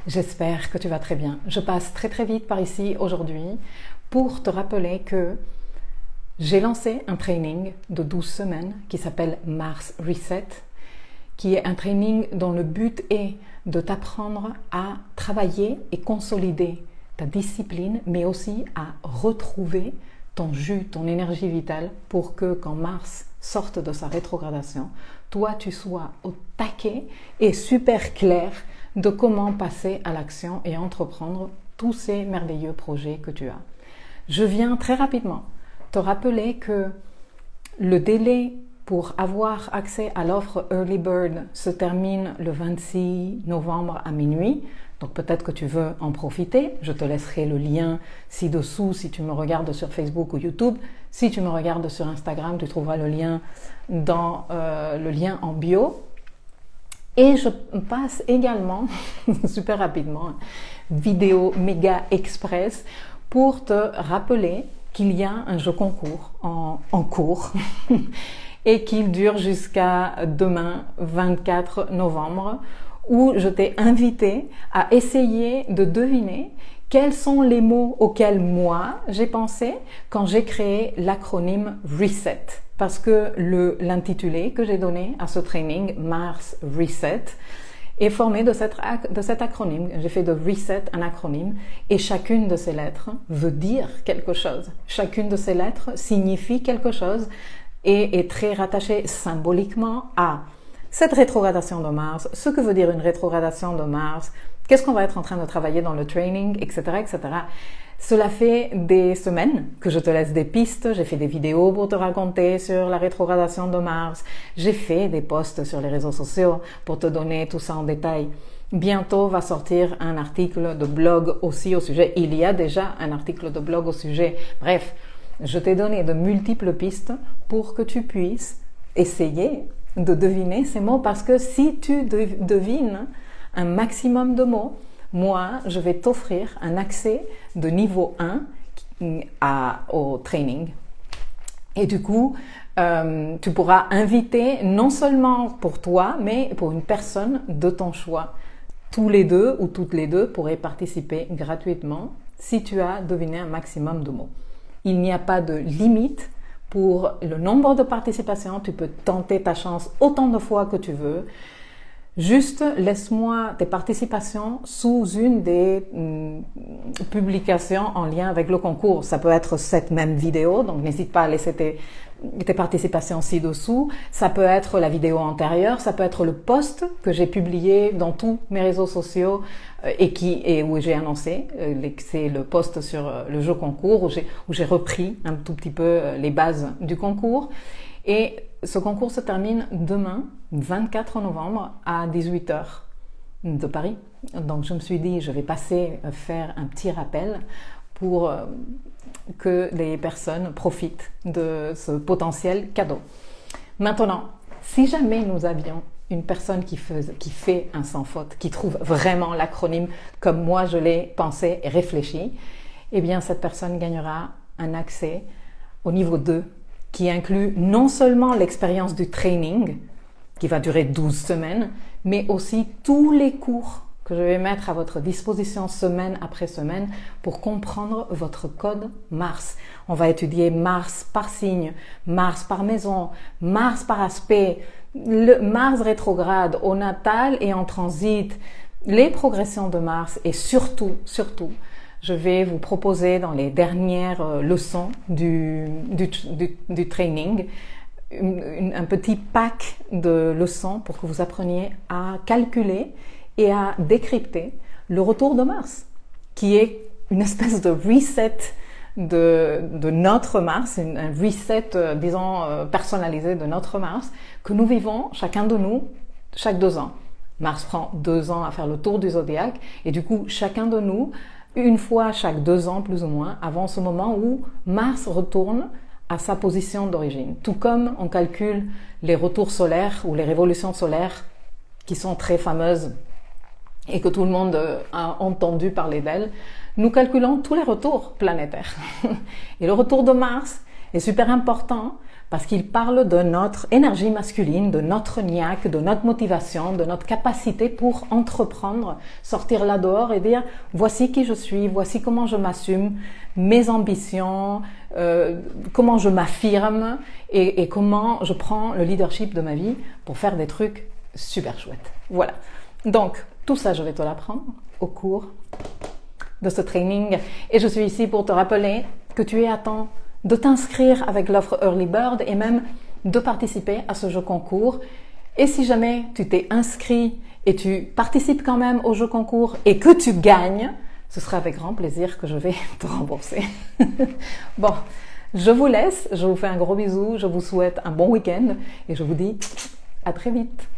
J'espère que tu vas très bien. Je passe très vite par ici aujourd'hui pour te rappeler que j'ai lancé un training de 12 semaines qui s'appelle Mars Reset, qui est un training dont le but est de t'apprendre à travailler et consolider ta discipline, mais aussi à retrouver ton jus, ton énergie vitale pour que quand Mars sorte de sa rétrogradation, toi tu sois au taquet et super clair de comment passer à l'action et entreprendre tous ces merveilleux projets que tu as. Je viens très rapidement te rappeler que le délai pour avoir accès à l'offre Early Bird se termine le 26 novembre à minuit. Donc peut-être que tu veux en profiter. Je te laisserai le lien ci-dessous si tu me regardes sur Facebook ou YouTube. Si tu me regardes sur Instagram, tu trouveras le lien dans le lien en bio. Et je passe également, super rapidement, vidéo méga express pour te rappeler qu'il y a un jeu concours en cours et qu'il dure jusqu'à demain, 24 novembre, où je t'ai invité à essayer de deviner quels sont les mots auxquels moi j'ai pensé quand j'ai créé l'acronyme RESET. Parce que l'intitulé que j'ai donné à ce training, Mars Reset, est formé de cet acronyme. J'ai fait de Reset un acronyme et chacune de ces lettres veut dire quelque chose. Chacune de ces lettres signifie quelque chose et est très rattachée symboliquement à cette rétrogradation de Mars, ce que veut dire une rétrogradation de Mars, qu'est-ce qu'on va être en train de travailler dans le training, etc., etc. Cela fait des semaines que je te laisse des pistes, j'ai fait des vidéos pour te raconter sur la rétrogradation de Mars, j'ai fait des posts sur les réseaux sociaux pour te donner tout ça en détail. Bientôt va sortir un article de blog aussi au sujet, il y a déjà un article de blog au sujet. Bref, je t'ai donné de multiples pistes pour que tu puisses essayer de deviner ces mots, parce que si tu devines un maximum de mots, moi, je vais t'offrir un accès de niveau 1 au training. Et du coup, tu pourras inviter non seulement pour toi, mais pour une personne de ton choix. Tous les deux ou toutes les deux pourraient participer gratuitement si tu as deviné un maximum de mots. Il n'y a pas de limite pour le nombre de participations. Tu peux tenter ta chance autant de fois que tu veux. Juste laisse-moi tes participations sous une des publications en lien avec le concours. Ça peut être cette même vidéo, donc n'hésite pas à laisser tes participations ci-dessous. Ça peut être la vidéo antérieure, ça peut être le post que j'ai publié dans tous mes réseaux sociaux et où j'ai annoncé. C'est le post sur le jeu concours où j'ai repris un tout petit peu les bases du concours. Et ce concours se termine demain, 24 novembre, à 18h de Paris. Donc je me suis dit, je vais passer faire un petit rappel pour que les personnes profitent de ce potentiel cadeau. Maintenant, si jamais nous avions une personne qui fait un sans faute, qui trouve vraiment l'acronyme comme moi je l'ai pensé et réfléchi, eh bien cette personne gagnera un accès au niveau 2, qui inclut non seulement l'expérience du training, qui va durer 12 semaines, mais aussi tous les cours que je vais mettre à votre disposition semaine après semaine pour comprendre votre code Mars. On va étudier Mars par signe, Mars par maison, Mars par aspect, le Mars rétrograde au natal et en transit, les progressions de Mars et surtout, je vais vous proposer dans les dernières leçons du training un petit pack de leçons pour que vous appreniez à calculer et à décrypter le retour de Mars, qui est une espèce de reset de notre Mars, un reset, personnalisé de notre Mars, que nous vivons, chacun de nous, chaque 2 ans. Mars prend 2 ans à faire le tour du zodiaque et du coup, chacun de nous, une fois chaque 2 ans plus ou moins, avant ce moment où Mars retourne à sa position d'origine. Tout comme on calcule les retours solaires ou les révolutions solaires qui sont très fameuses et que tout le monde a entendu parler d'elles, nous calculons tous les retours planétaires. Et le retour de Mars est super important parce qu'il parle de notre énergie masculine, de notre niaque, de notre motivation, de notre capacité pour entreprendre, sortir là dehors et dire voici qui je suis, voici comment je m'assume, mes ambitions, comment je m'affirme et comment je prends le leadership de ma vie pour faire des trucs super chouettes. Voilà. Donc, tout ça, je vais te l'apprendre au cours de ce training. Et je suis ici pour te rappeler que tu es à temps de t'inscrire avec l'offre Early Bird et même de participer à ce jeu concours. Et si jamais tu t'es inscrit et tu participes quand même au jeu concours et que tu gagnes, ce sera avec grand plaisir que je vais te rembourser. Bon, je vous laisse, je vous fais un gros bisou, je vous souhaite un bon week-end et je vous dis à très vite.